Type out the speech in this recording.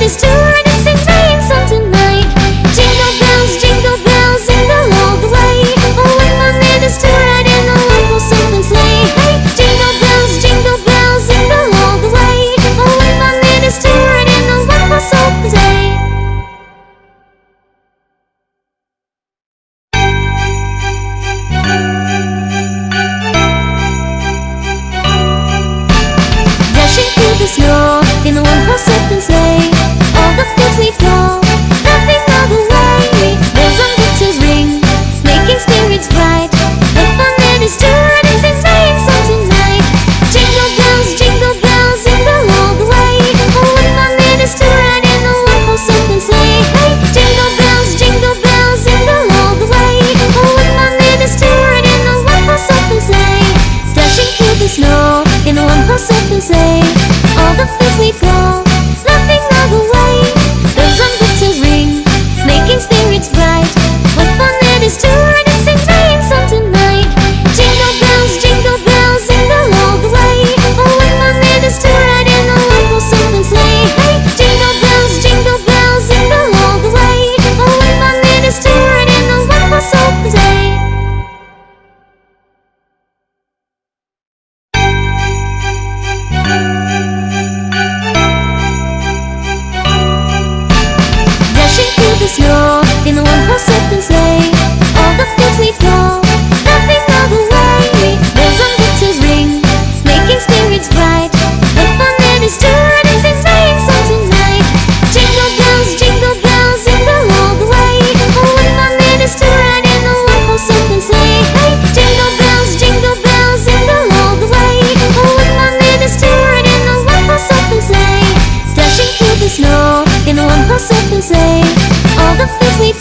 it is to ride and sing sleigh song tonight. Jingle bells, jingle all the way. Oh, what fun it is to ride in a one-horse open sleigh. Hey, jingle bells, jingle all the way. Oh, what fun it is to ride in a one-horse open sleigh. Dashing through the snow in a one-horse open sleigh. All the fields we go, laughing all the way. Bells on guitars ring, making spirits bright. What fun it is to ride and sing sleigh song tonight. Jingle bells, all the way. Oh, what fun it is to ride in a one-horse open sleigh. Hey, jingle bells, all the way. Oh, what fun it is to ride in a one-horse open sleigh. Dashing through the snow in a one-horse open sleigh. All the fields we go, laughing all the way. Bells on guitars ring, making spirits bright. What fun it is to ride and sing sleigh song tonight. Jingle bells, all the way. Oh, what fun it is to ride in a one-horse open sleigh. Hey, jingle bells, all the way. Oh, what fun it is to ride in a one-horse open sleigh. Dashing through the snow in a one-horse open sleigh. All the fields we go, laughing all the way. Bells on guitars ring, making spirits bright. What fun it is to ride and sing sleigh song tonight. Jingle bells, all the way. Oh, what fun it is to ride in a one-horse open sleigh. Hey, jingle bells, all the way. Oh, what fun it is to ride in a one-horse open sleigh. Dashing through the snow in a one-horse open sleigh. All the fields we